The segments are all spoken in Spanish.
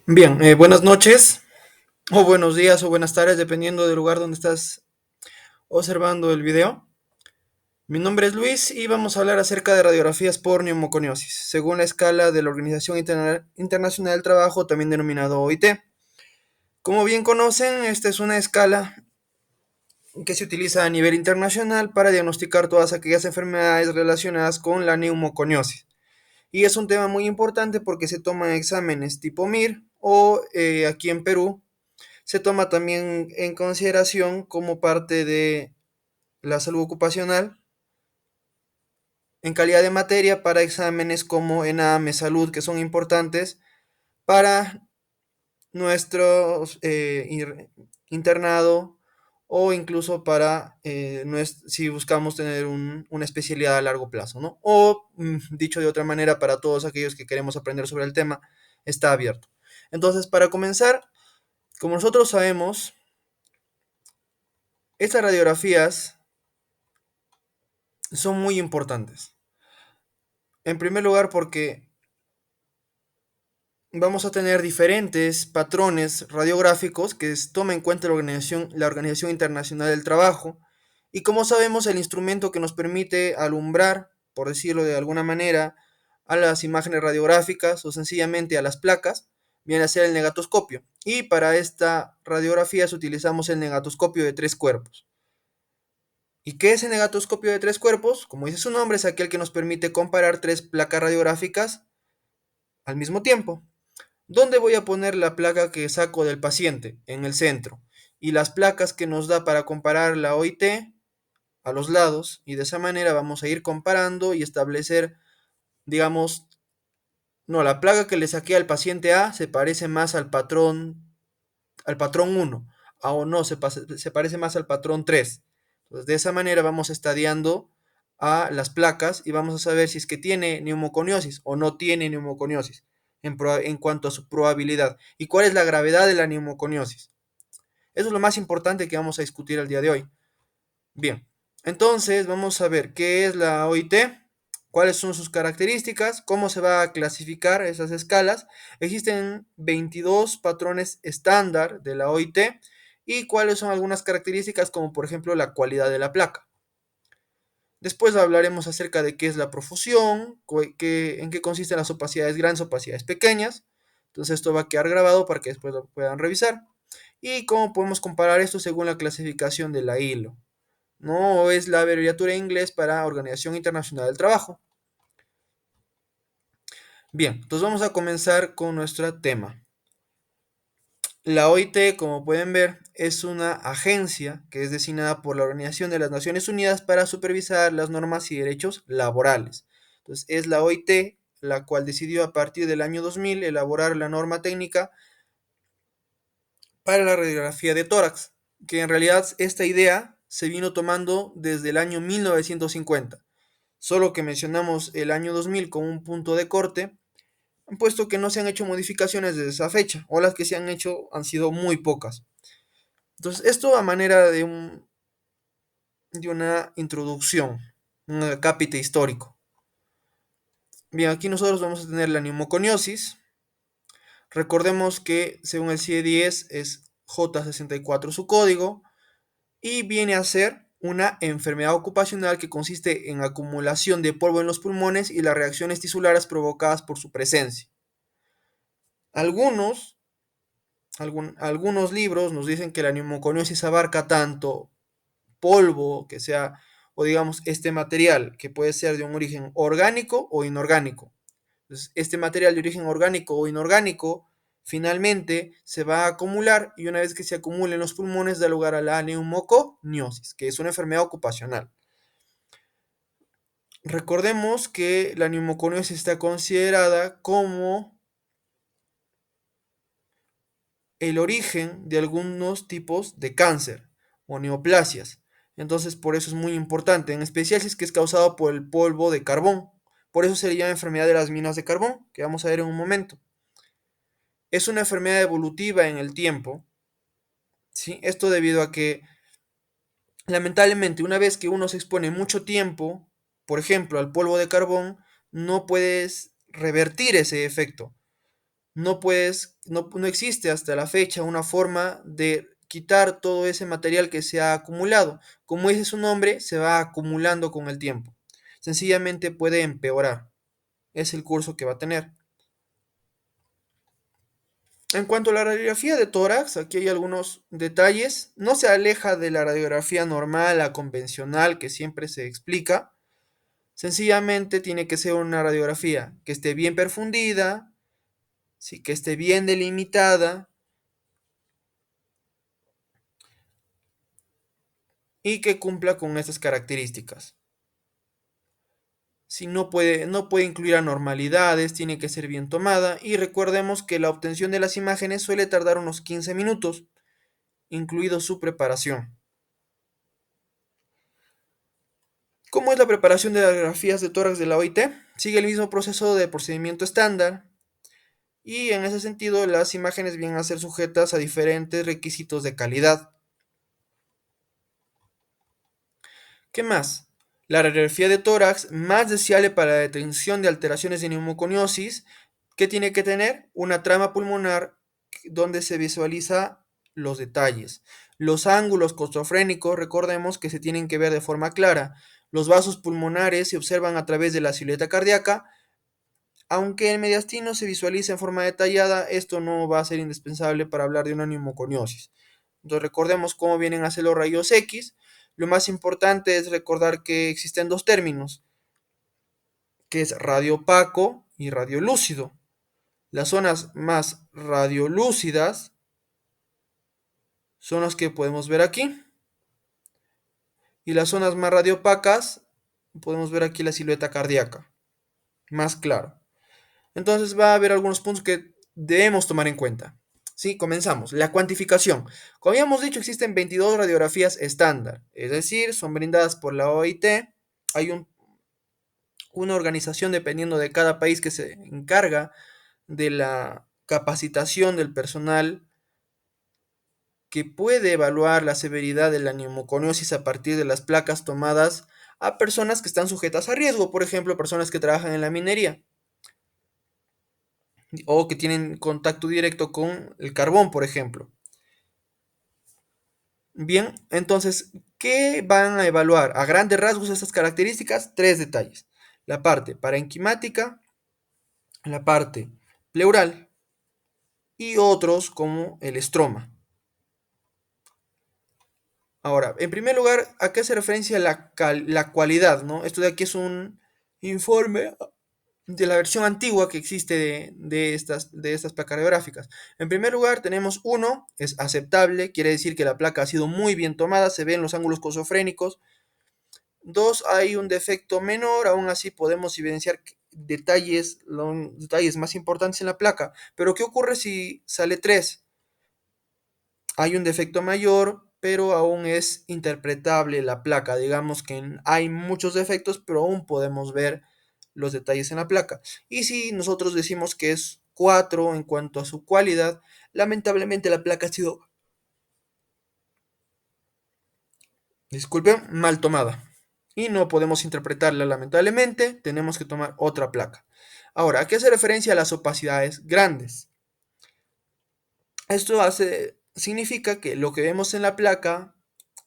Bien, buenas noches, o buenos días, o buenas tardes, dependiendo del lugar donde estás observando el video. Mi nombre es Luis y vamos a hablar acerca de radiografías por neumoconiosis, según la escala de la Organización Internacional del Trabajo, también denominado OIT. Como bien conocen, esta es una escala que se utiliza a nivel internacional para diagnosticar todas aquellas enfermedades relacionadas con la neumoconiosis. Y es un tema muy importante porque se toman exámenes tipo MIR o aquí en Perú se toma también en consideración como parte de la salud ocupacional en calidad de materia para exámenes como ENAME Salud, que son importantes para nuestro internado o incluso para si buscamos tener una especialidad a largo plazo, ¿no? O, dicho de otra manera, para todos aquellos que queremos aprender sobre el tema, está abierto. Entonces, para comenzar, como nosotros sabemos, estas radiografías son muy importantes. En primer lugar, porque vamos a tener diferentes patrones radiográficos que toma en cuenta la Organización Internacional del Trabajo. Y como sabemos, el instrumento que nos permite alumbrar, por decirlo de alguna manera, a las imágenes radiográficas o sencillamente a las placas, viene a ser el negatoscopio. Y para esta radiografías utilizamos el negatoscopio de 3 cuerpos. ¿Y qué es el negatoscopio de 3 cuerpos? Como dice su nombre, es aquel que nos permite comparar 3 placas radiográficas al mismo tiempo. ¿Dónde voy a poner la placa que saco del paciente? En el centro. Y las placas que nos da para comparar la OIT a los lados. Y de esa manera vamos a ir comparando y establecer, digamos, no, la placa que le saqué al paciente A se parece más al patrón 1. O no, se parece más al patrón 3. Entonces, de esa manera vamos estadiando a las placas y vamos a saber si es que tiene neumoconiosis o no tiene neumoconiosis en cuanto a su probabilidad y cuál es la gravedad de la neumoconiosis. Eso es lo más importante que vamos a discutir el día de hoy. Bien, entonces vamos a ver qué es la OIT, cuáles son sus características, cómo se va a clasificar esas escalas. Existen 22 patrones estándar de la OIT y cuáles son algunas características como por ejemplo la cualidad de la placa. Después hablaremos acerca de qué es la profusión, en qué consisten las opacidades grandes, opacidades pequeñas. Entonces esto va a quedar grabado para que después lo puedan revisar. Y cómo podemos comparar esto según la clasificación de la ILO. No es la abreviatura en inglés para Organización Internacional del Trabajo. Bien, entonces vamos a comenzar con nuestro tema. La OIT, como pueden ver, es una agencia que es designada por la Organización de las Naciones Unidas para supervisar las normas y derechos laborales. Entonces, es la OIT la cual decidió a partir del año 2000 elaborar la norma técnica para la radiografía de tórax, que en realidad esta idea se vino tomando desde el año 1950. Solo que mencionamos el año 2000 como un punto de corte, puesto que no se han hecho modificaciones desde esa fecha, o las que se han hecho han sido muy pocas. Entonces, esto a manera de una introducción, un acápite histórico. Bien, aquí nosotros vamos a tener la neumoconiosis. Recordemos que según el CIE-10 es J64 su código, y viene a ser una enfermedad ocupacional que consiste en acumulación de polvo en los pulmones y las reacciones tisulares provocadas por su presencia. Algunos, algunos libros nos dicen que la neumoconiosis abarca tanto polvo, que sea, o digamos, este material, que puede ser de un origen orgánico o inorgánico. Entonces, este material de origen orgánico o inorgánico finalmente se va a acumular y una vez que se acumule en los pulmones da lugar a la neumoconiosis, que es una enfermedad ocupacional. Recordemos que la neumoconiosis está considerada como el origen de algunos tipos de cáncer o neoplasias. Entonces, por eso es muy importante, en especial si es que es causado por el polvo de carbón. Por eso se le llama enfermedad de las minas de carbón, que vamos a ver en un momento. Es una enfermedad evolutiva en el tiempo, ¿sí? Esto debido a que, lamentablemente, una vez que uno se expone mucho tiempo, por ejemplo, al polvo de carbón, no puedes revertir ese efecto. no existe hasta la fecha una forma de quitar todo ese material que se ha acumulado. Como dice su nombre, se va acumulando con el tiempo. Sencillamente puede empeorar. Es el curso que va a tener. En cuanto a la radiografía de tórax, aquí hay algunos detalles. No se aleja de la radiografía normal, la convencional, que siempre se explica. Sencillamente tiene que ser una radiografía que esté bien perfundida, sí, que esté bien delimitada y que cumpla con estas características. Si no puede incluir anormalidades, tiene que ser bien tomada y recordemos que la obtención de las imágenes suele tardar unos 15 minutos, incluido su preparación. ¿Cómo es la preparación de las radiografías de tórax de la OIT? Sigue el mismo proceso de procedimiento estándar y en ese sentido las imágenes vienen a ser sujetas a diferentes requisitos de calidad. ¿Qué más? La radiografía de tórax más deseable para la detención de alteraciones de neumoconiosis, ¿qué tiene que tener? Una trama pulmonar donde se visualiza los detalles. Los ángulos costofrénicos, recordemos que se tienen que ver de forma clara. Los vasos pulmonares se observan a través de la silueta cardíaca. Aunque el mediastino se visualiza en forma detallada, esto no va a ser indispensable para hablar de una neumoconiosis. Entonces recordemos cómo vienen a ser los rayos X. Lo más importante es recordar que existen dos términos, que es radioopaco y radiolúcido. Las zonas más radiolúcidas son las que podemos ver aquí. Y las zonas más radiopacas, podemos ver aquí la silueta cardíaca, más claro. Entonces va a haber algunos puntos que debemos tomar en cuenta. Sí, comenzamos. La cuantificación. Como habíamos dicho, existen 22 radiografías estándar, es decir, son brindadas por la OIT. Hay una organización dependiendo de cada país que se encarga de la capacitación del personal que puede evaluar la severidad de la neumoconiosis a partir de las placas tomadas a personas que están sujetas a riesgo, por ejemplo, personas que trabajan en la minería o que tienen contacto directo con el carbón, por ejemplo. Bien, entonces, ¿qué van a evaluar? A grandes rasgos estas características, tres detalles. La parte parenquimática, la parte pleural y otros como el estroma. Ahora, en primer lugar, ¿a qué hace referencia la cualidad, ¿no? Esto de aquí es un informe de la versión antigua que existe de estas placas radiográficas. En primer lugar, tenemos uno, es aceptable, quiere decir que la placa ha sido muy bien tomada, se ven los ángulos cosofrénicos. Dos, hay un defecto menor, aún así podemos evidenciar detalles, los detalles más importantes en la placa. Pero ¿qué ocurre si sale 3? Hay un defecto mayor, pero aún es interpretable la placa. Digamos que hay muchos defectos, pero aún podemos ver los detalles en la placa. Y si nosotros decimos que es 4 en cuanto a su cualidad, lamentablemente la placa ha sido, disculpen, mal tomada. Y no podemos interpretarla lamentablemente, tenemos que tomar otra placa. Ahora, ¿a qué hace referencia a las opacidades grandes? Esto significa que lo que vemos en la placa,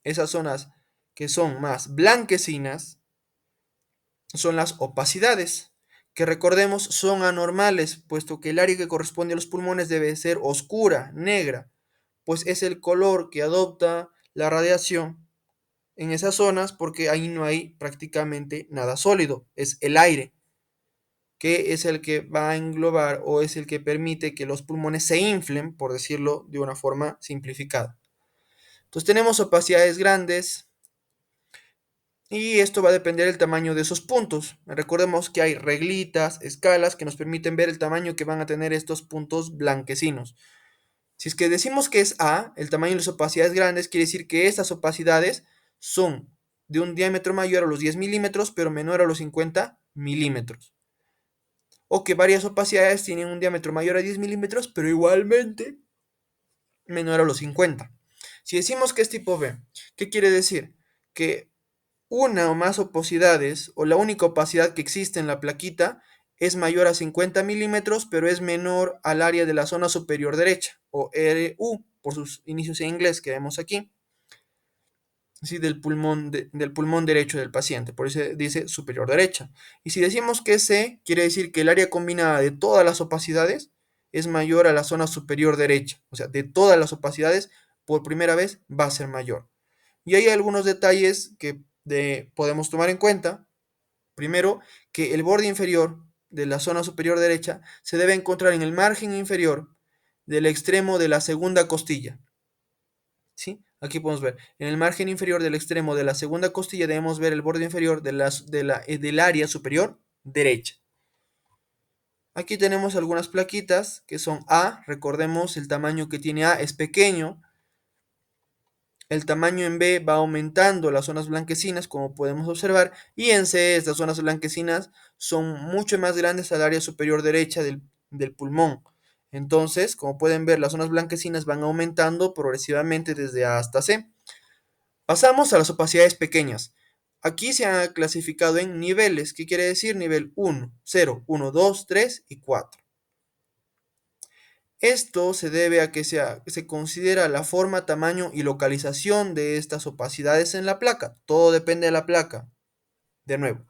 esas zonas que son más blanquecinas, son las opacidades, que recordemos son anormales, puesto que el área que corresponde a los pulmones debe ser oscura, negra, pues es el color que adopta la radiación en esas zonas porque ahí no hay prácticamente nada sólido, es el aire, que es el que va a englobar o es el que permite que los pulmones se inflen, por decirlo de una forma simplificada. Entonces tenemos opacidades grandes y esto va a depender del tamaño de esos puntos. Recordemos que hay reglitas, escalas que nos permiten ver el tamaño que van a tener estos puntos blanquecinos. Si es que decimos que es A, el tamaño de las opacidades grandes, quiere decir que estas opacidades son de un diámetro mayor a los 10 milímetros, pero menor a los 50 milímetros. O que varias opacidades tienen un diámetro mayor a 10 milímetros, pero igualmente menor a los 50. Si decimos que es tipo B, ¿qué quiere decir? Que una o más opacidades, o la única opacidad que existe en la plaquita, es mayor a 50 milímetros, pero es menor al área de la zona superior derecha, o RU, por sus inicios en inglés que vemos aquí, ¿sí? Del pulmón derecho del paciente, por eso dice superior derecha. Y si decimos que C, quiere decir que el área combinada de todas las opacidades es mayor a la zona superior derecha, o sea, de todas las opacidades, por primera vez va a ser mayor. Y hay algunos detalles que podemos tomar en cuenta. Primero, que el borde inferior de la zona superior derecha se debe encontrar en el margen inferior del extremo de la segunda costilla. ¿Sí? Aquí podemos ver, en el margen inferior del extremo de la segunda costilla debemos ver el borde inferior del área superior derecha. Aquí tenemos algunas plaquitas que son A, recordemos el tamaño que tiene A es pequeño, el tamaño en B va aumentando las zonas blanquecinas, como podemos observar, y en C estas zonas blanquecinas son mucho más grandes al área superior derecha del pulmón. Entonces, como pueden ver, las zonas blanquecinas van aumentando progresivamente desde A hasta C. Pasamos a las opacidades pequeñas. Aquí se ha clasificado en niveles, ¿qué quiere decir? Nivel 1, 0, 1, 2, 3 y 4. Esto se debe a que se considera la forma, tamaño y localización de estas opacidades en la placa. Todo depende de la placa, de nuevo.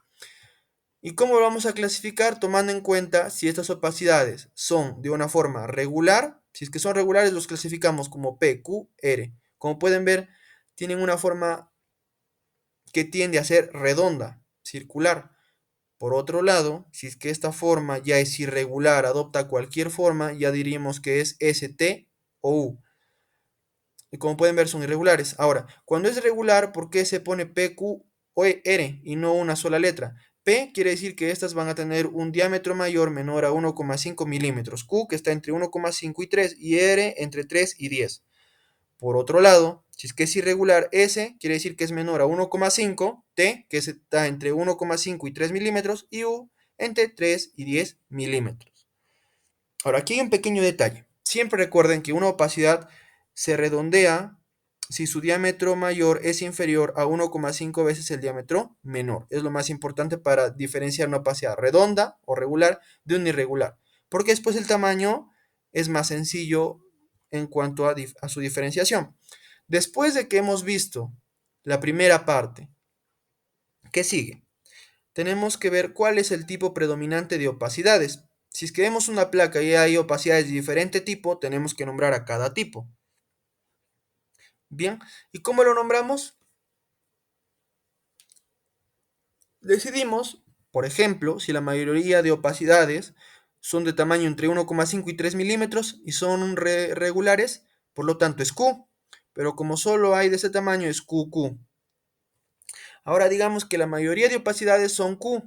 ¿Y cómo lo vamos a clasificar? Tomando en cuenta si estas opacidades son de una forma regular. Si es que son regulares, los clasificamos como P, Q, R. Como pueden ver, tienen una forma que tiende a ser redonda, circular. Por otro lado, si es que esta forma ya es irregular, adopta cualquier forma, ya diríamos que es ST o U. Y como pueden ver, son irregulares. Ahora, cuando es regular, ¿por qué se pone P, Q o R y no una sola letra? P quiere decir que estas van a tener un diámetro mayor menor a 1,5 milímetros. Q que está entre 1,5 y 3 y R entre 3 y 10. Por otro lado, si es que es irregular, S quiere decir que es menor a 1,5, T que está entre 1,5 y 3 milímetros y U entre 3 y 10 milímetros. Ahora, aquí hay un pequeño detalle. Siempre recuerden que una opacidad se redondea si su diámetro mayor es inferior a 1,5 veces el diámetro menor. Es lo más importante para diferenciar una opacidad redonda o regular de una irregular. Porque después el tamaño es más sencillo en cuanto a su diferenciación. Después de que hemos visto la primera parte, ¿qué sigue? Tenemos que ver cuál es el tipo predominante de opacidades. Si es que vemos una placa y hay opacidades de diferente tipo, tenemos que nombrar a cada tipo. Bien, ¿y cómo lo nombramos? Decidimos, por ejemplo, si la mayoría de opacidades son de tamaño entre 1,5 y 3 milímetros y son regulares, por lo tanto es Q, pero como solo hay de ese tamaño es QQ. Ahora digamos que la mayoría de opacidades son Q,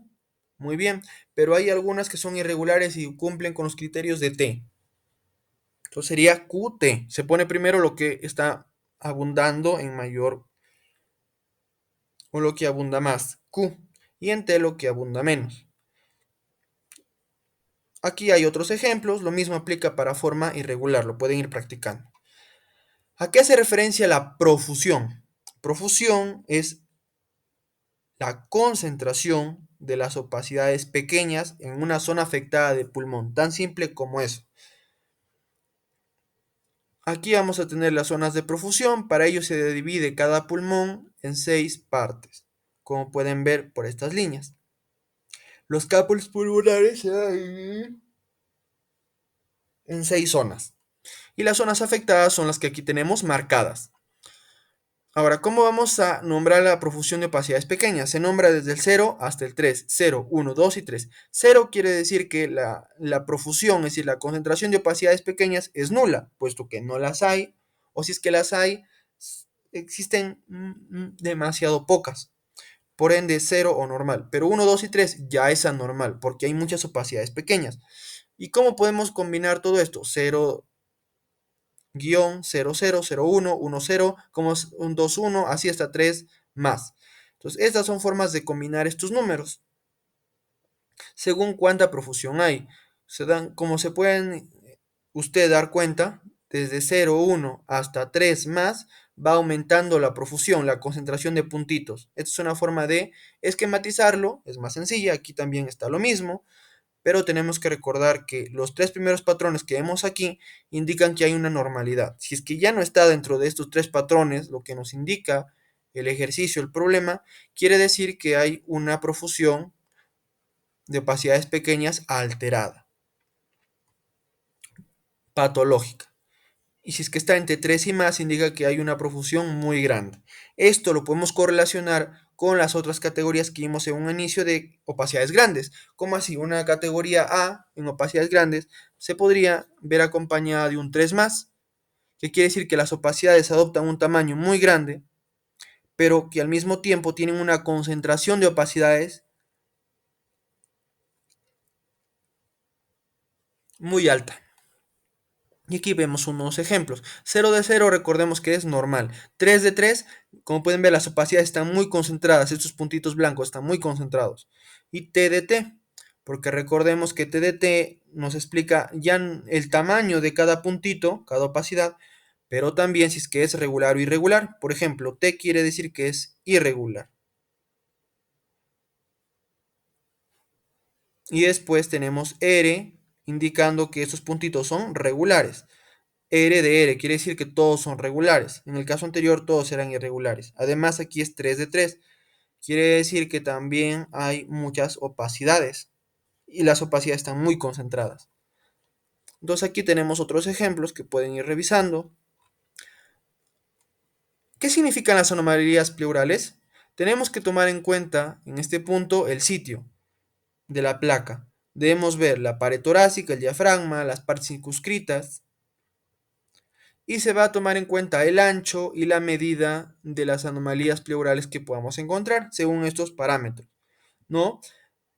muy bien, pero hay algunas que son irregulares y cumplen con los criterios de T. Entonces sería QT. Se pone primero lo que está abundando en mayor o lo que abunda más, Q, y en T lo que abunda menos. Aquí hay otros ejemplos, lo mismo aplica para forma irregular, lo pueden ir practicando. ¿A qué hace referencia la profusión? Profusión es la concentración de las opacidades pequeñas en una zona afectada de pulmón, tan simple como eso. Aquí vamos a tener las zonas de profusión, para ello se divide cada pulmón en 6 partes, como pueden ver por estas líneas. Los campos pulmonares se dividen en 6 zonas, y las zonas afectadas son las que aquí tenemos marcadas. Ahora, ¿cómo vamos a nombrar la profusión de opacidades pequeñas? Se nombra desde el 0 hasta el 3, 0, 1, 2 y 3. 0 quiere decir que la profusión, es decir, la concentración de opacidades pequeñas es nula, puesto que no las hay, o si es que las hay, existen demasiado pocas. Por ende, 0 o normal. Pero 1, 2 y 3 ya es anormal, porque hay muchas opacidades pequeñas. ¿Y cómo podemos combinar todo esto? 0, guión 0, 0, 0, 1, 1, 0, como un 2, 1, así hasta 3 más. Entonces, estas son formas de combinar estos números, según cuánta profusión hay. Como se pueden usted dar cuenta, desde 0, 1 hasta 3 más, va aumentando la profusión, la concentración de puntitos. Esta es una forma de esquematizarlo, es más sencilla, aquí también está lo mismo. pero tenemos que recordar que los tres primeros patrones que vemos aquí indican que hay una normalidad. Si es que ya no está dentro de estos tres patrones, lo que nos indica el ejercicio, el problema, quiere decir que hay una profusión de opacidades pequeñas alterada, patológica. Y si es que está entre 3 y más, indica que hay una profusión muy grande. Esto lo podemos correlacionar con las otras categorías que vimos en un inicio de opacidades grandes. Como así, una categoría A en opacidades grandes se podría ver acompañada de un 3 más, que quiere decir que las opacidades adoptan un tamaño muy grande, pero que al mismo tiempo tienen una concentración de opacidades muy alta. Y aquí vemos unos ejemplos. 0 de 0, recordemos que es normal. 3 de 3, como pueden ver, las opacidades están muy concentradas. Estos puntitos blancos están muy concentrados. Y T de T, porque recordemos que T de T nos explica ya el tamaño de cada puntito, cada opacidad, pero también si es que es regular o irregular. Por ejemplo, T quiere decir que es irregular. Y después tenemos R, indicando que estos puntitos son regulares. R de R quiere decir que todos son regulares. En el caso anterior todos eran irregulares. Además aquí es 3 de 3. Quiere decir que también hay muchas opacidades. Y las opacidades están muy concentradas. Entonces aquí tenemos otros ejemplos que pueden ir revisando. ¿Qué significan las anomalías pleurales? Tenemos que tomar en cuenta en este punto el sitio de la placa. Debemos ver la pared torácica, el diafragma, las partes circunscritas, y se va a tomar en cuenta el ancho y la medida de las anomalías pleurales que podamos encontrar según estos parámetros, ¿no?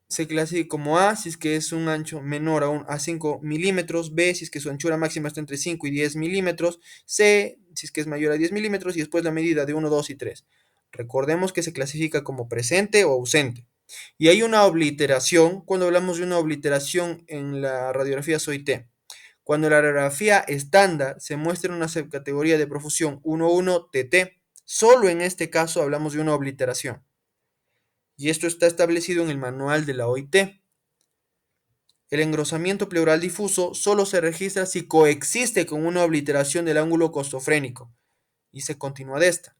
Se clasifica como A si es que es un ancho menor a 5 milímetros, B si es que su anchura máxima está entre 5 y 10 milímetros, C si es que es mayor a 10 milímetros y después la medida de 1, 2 y 3. Recordemos que se clasifica como presente o ausente. Y hay una obliteración, cuando hablamos de una obliteración en la radiografía SOI-T. Cuando la radiografía estándar se muestra en una subcategoría de profusión 1,1-TT, solo en este caso hablamos de una obliteración. Y esto está establecido en el manual de la OIT. El engrosamiento pleural difuso solo se registra si coexiste con una obliteración del ángulo costofrénico y se continúa de esta.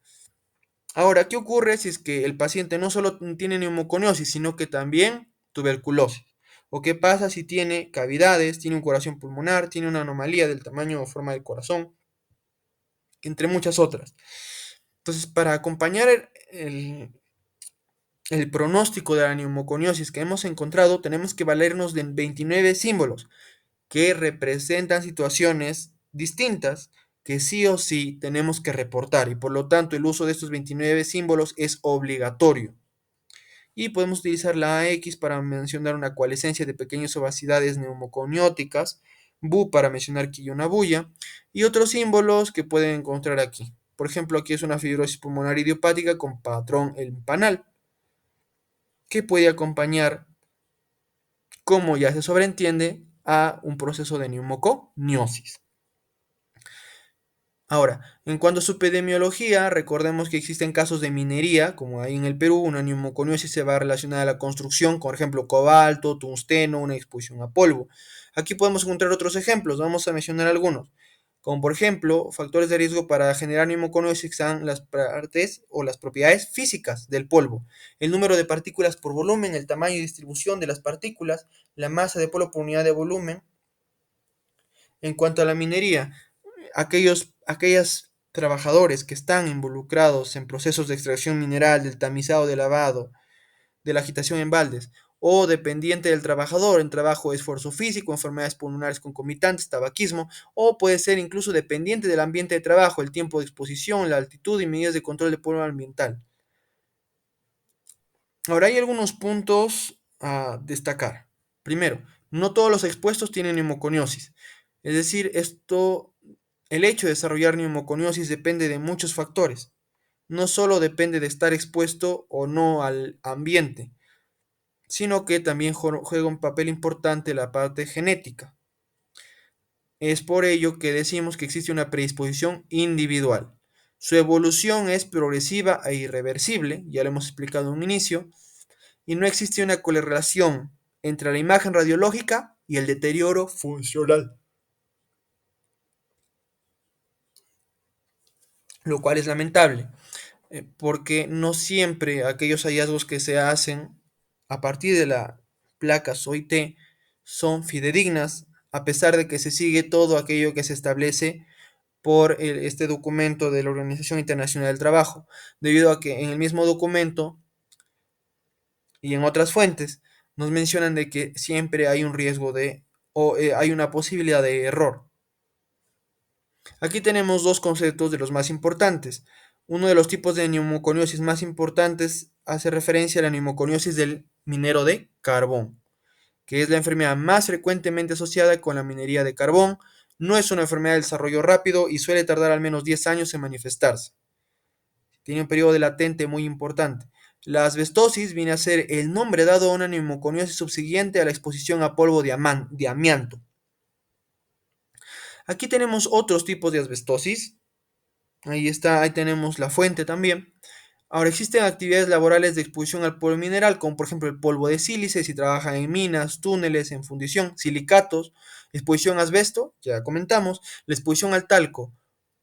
Ahora, ¿qué ocurre si es que el paciente no solo tiene neumoconiosis, sino que también tuberculosis? ¿O qué pasa si tiene cavidades, tiene un corazón pulmonar, tiene una anomalía del tamaño o forma del corazón, entre muchas otras? Entonces, para acompañar el pronóstico de la neumoconiosis que hemos encontrado, tenemos que valernos de 29 símbolos que representan situaciones distintas que sí o sí tenemos que reportar y por lo tanto el uso de estos 29 símbolos es obligatorio. Y podemos utilizar la AX para mencionar una coalescencia de pequeñas ovacidades neumoconióticas, Bu para mencionar que hay una bulla, y otros símbolos que pueden encontrar aquí. Por ejemplo, aquí es una fibrosis pulmonar idiopática con patrón empanal, que puede acompañar, como ya se sobreentiende, a un proceso de neumoconiosis. Ahora, en cuanto a su epidemiología, recordemos que existen casos de minería, como hay en el Perú, una neumoconiosis se va relacionada a la construcción, por ejemplo, cobalto, tungsteno, una exposición a polvo. Aquí podemos encontrar otros ejemplos, vamos a mencionar algunos, como por ejemplo, factores de riesgo para generar neumoconiosis están las partes o las propiedades físicas del polvo, el número de partículas por volumen, el tamaño y distribución de las partículas, la masa de polvo por unidad de volumen. En cuanto a la minería, aquellos trabajadores que están involucrados en procesos de extracción mineral, del tamizado de lavado, de la agitación en baldes, o dependiente del trabajador en trabajo de esfuerzo físico, enfermedades pulmonares concomitantes, tabaquismo, o puede ser incluso dependiente del ambiente de trabajo, el tiempo de exposición, la altitud y medidas de control de polvo ambiental. Ahora hay algunos puntos a destacar. Primero, no todos los expuestos tienen neumoconiosis. Es decir, el hecho de desarrollar neumoconiosis depende de muchos factores. No solo depende de estar expuesto o no al ambiente, sino que también juega un papel importante la parte genética. Es por ello que decimos que existe una predisposición individual. Su evolución es progresiva e irreversible, ya lo hemos explicado en un inicio, y no existe una correlación entre la imagen radiológica y el deterioro funcional, lo cual es lamentable, porque no siempre aquellos hallazgos que se hacen a partir de la placa SOIT son fidedignas, a pesar de que se sigue todo aquello que se establece por este documento de la Organización Internacional del Trabajo, debido a que en el mismo documento y en otras fuentes nos mencionan de que siempre hay un riesgo hay una posibilidad de error. Aquí tenemos dos conceptos de los más importantes. Uno de los tipos de neumoconiosis más importantes hace referencia a la neumoconiosis del minero de carbón, que es la enfermedad más frecuentemente asociada con la minería de carbón. No es una enfermedad de desarrollo rápido y suele tardar al menos 10 años en manifestarse. Tiene un periodo de latente muy importante. La asbestosis viene a ser el nombre dado a una neumoconiosis subsiguiente a la exposición a polvo de amianto. Aquí tenemos otros tipos de asbestosis. Ahí está, ahí tenemos la fuente también. Ahora existen actividades laborales de exposición al polvo mineral, como por ejemplo el polvo de sílice, si trabajan en minas, túneles, en fundición, silicatos, exposición a asbesto, ya comentamos, la exposición al talco,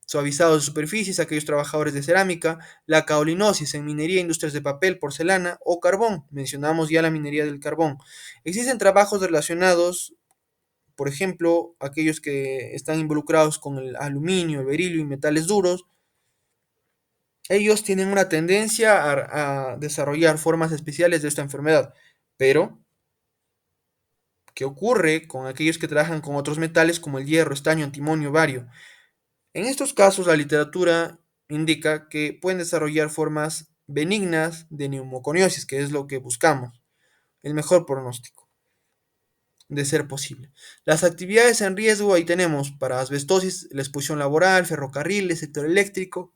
suavizados de superficies, aquellos trabajadores de cerámica, la caolinosis en minería, industrias de papel, porcelana o carbón, mencionamos ya la minería del carbón. Existen trabajos relacionados, por ejemplo, aquellos que están involucrados con el aluminio, el berilio y metales duros. Ellos tienen una tendencia a desarrollar formas especiales de esta enfermedad, pero ¿qué ocurre con aquellos que trabajan con otros metales como el hierro, estaño, antimonio, bario? En estos casos, la literatura indica que pueden desarrollar formas benignas de neumoconiosis, que es lo que buscamos, el mejor pronóstico, de ser posible. Las actividades en riesgo, ahí tenemos para asbestosis, la exposición laboral, ferrocarriles, sector eléctrico,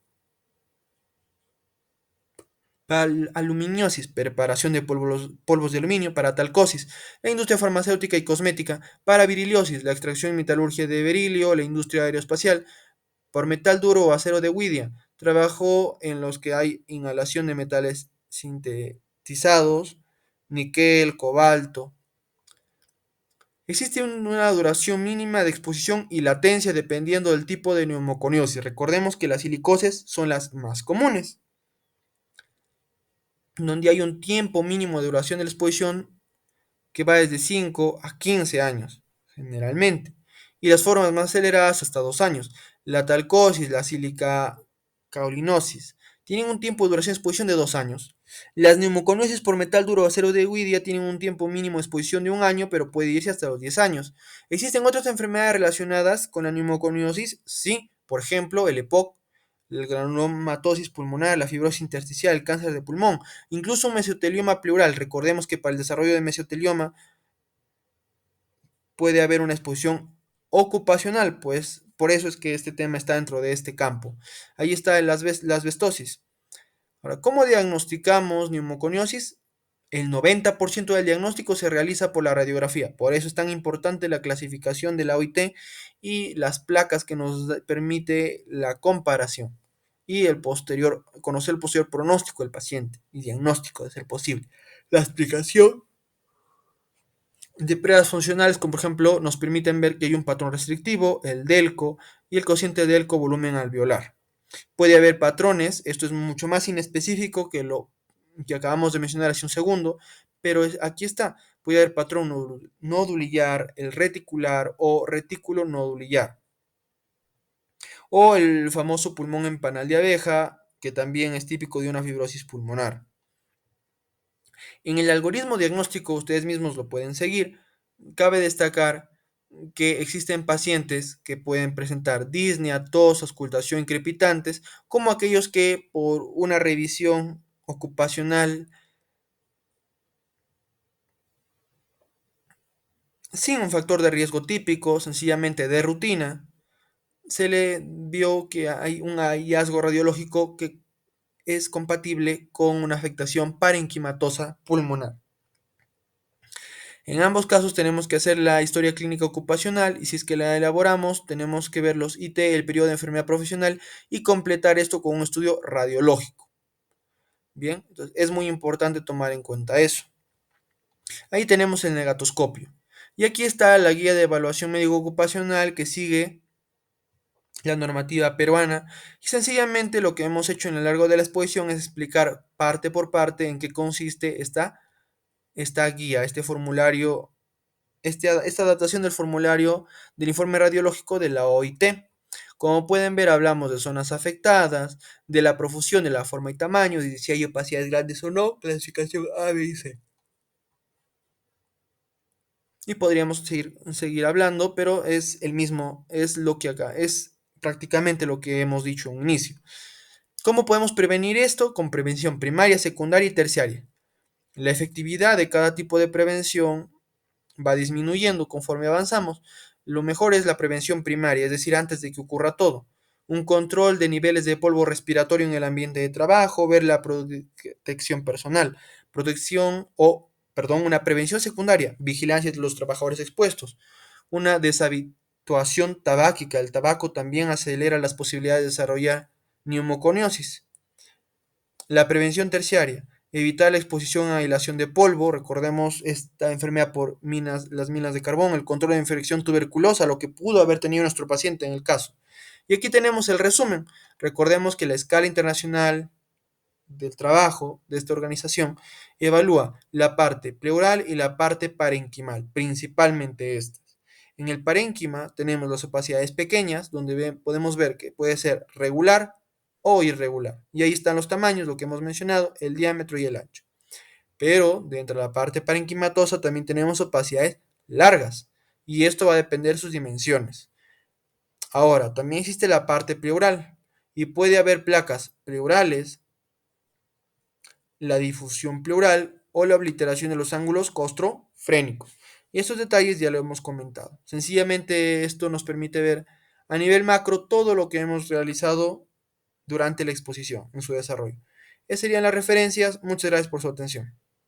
para aluminiosis, preparación de polvos de aluminio, para talcosis, la industria farmacéutica y cosmética, para viriliosis, la extracción y metalurgia de berilio, la industria aeroespacial, por metal duro o acero de Widia. Trabajó en los que hay inhalación de metales sintetizados, níquel, cobalto. Existe una duración mínima de exposición y latencia dependiendo del tipo de neumoconiosis. Recordemos que las silicoses son las más comunes, donde hay un tiempo mínimo de duración de la exposición que va desde 5 a 15 años, generalmente, y las formas más aceleradas hasta 2 años. La talcosis, la silicaolinosis, tienen un tiempo de duración de exposición de 2 años. Las neumoconiosis por metal duro o acero de Widia tienen un tiempo mínimo de exposición de 1 año, pero puede irse hasta los 10 años. ¿Existen otras enfermedades relacionadas con la neumoconiosis? Sí, por ejemplo, el EPOC, el granulomatosis pulmonar, la fibrosis intersticial, el cáncer de pulmón, incluso un mesotelioma pleural. Recordemos que para el desarrollo de mesotelioma puede haber una exposición ocupacional, pues por eso es que este tema está dentro de este campo. Ahí está la asbestosis. Ahora, ¿cómo diagnosticamos neumoconiosis? El 90% del diagnóstico se realiza por la radiografía, por eso es tan importante la clasificación de la OIT y las placas que nos permite la comparación y conocer el posterior pronóstico del paciente y diagnóstico de ser posible. La explicación de pruebas funcionales, como por ejemplo, nos permiten ver que hay un patrón restrictivo, el DELCO y el cociente DELCO volumen alveolar. Puede haber patrones, esto es mucho más inespecífico que lo que acabamos de mencionar hace un segundo, pero aquí está, puede haber patrón nodulillar, el reticular o retículo nodulillar, o el famoso pulmón en panal de abeja, que también es típico de una fibrosis pulmonar. En el algoritmo diagnóstico, ustedes mismos lo pueden seguir, cabe destacar que existen pacientes que pueden presentar disnea, tos, auscultación y crepitantes, como aquellos que por una revisión ocupacional sin un factor de riesgo típico, sencillamente de rutina, se le vio que hay un hallazgo radiológico que es compatible con una afectación parenquimatosa pulmonar. En ambos casos tenemos que hacer la historia clínica ocupacional y si es que la elaboramos tenemos que ver los IT, el periodo de enfermedad profesional y completar esto con un estudio radiológico. Bien, entonces es muy importante tomar en cuenta eso. Ahí tenemos el negatoscopio. Y aquí está la guía de evaluación médico-ocupacional que sigue la normativa peruana. Y sencillamente lo que hemos hecho en lo largo de la exposición es explicar parte por parte en qué consiste esta guía, este formulario, esta adaptación del formulario del informe radiológico de la OIT. Como pueden ver, hablamos de zonas afectadas, de la profusión, de la forma y tamaño, de si hay opacidades grandes o no, clasificación A, B y C. Y podríamos seguir hablando, pero es el mismo, es lo que acá, es prácticamente lo que hemos dicho en un inicio. ¿Cómo podemos prevenir esto? Con prevención primaria, secundaria y terciaria. La efectividad de cada tipo de prevención va disminuyendo conforme avanzamos. Lo mejor es la prevención primaria, es decir, antes de que ocurra todo. Un control de niveles de polvo respiratorio en el ambiente de trabajo, ver la protección personal, una prevención secundaria, vigilancia de los trabajadores expuestos, una deshabituación tabáquica. El tabaco también acelera las posibilidades de desarrollar neumoconiosis. La prevención terciaria, evitar la exposición a hilación de polvo, recordemos esta enfermedad por las minas de carbón, el control de infección tuberculosa, lo que pudo haber tenido nuestro paciente en el caso. Y aquí tenemos el resumen. Recordemos que la escala internacional del trabajo de esta organización evalúa la parte pleural y la parte parenquimal, principalmente estas. En el parénquima tenemos las opacidades pequeñas, donde podemos ver que puede ser regular o irregular. Y ahí están los tamaños, lo que hemos mencionado, el diámetro y el ancho. Pero dentro de la parte parenquimatosa también tenemos opacidades largas, y esto va a depender de sus dimensiones. Ahora, también existe la parte pleural, y puede haber placas pleurales, la difusión pleural o la obliteración de los ángulos costrofrénicos. Y estos detalles ya lo hemos comentado. Sencillamente esto nos permite ver a nivel macro todo lo que hemos realizado durante la exposición en su desarrollo. Esas serían las referencias. Muchas gracias por su atención.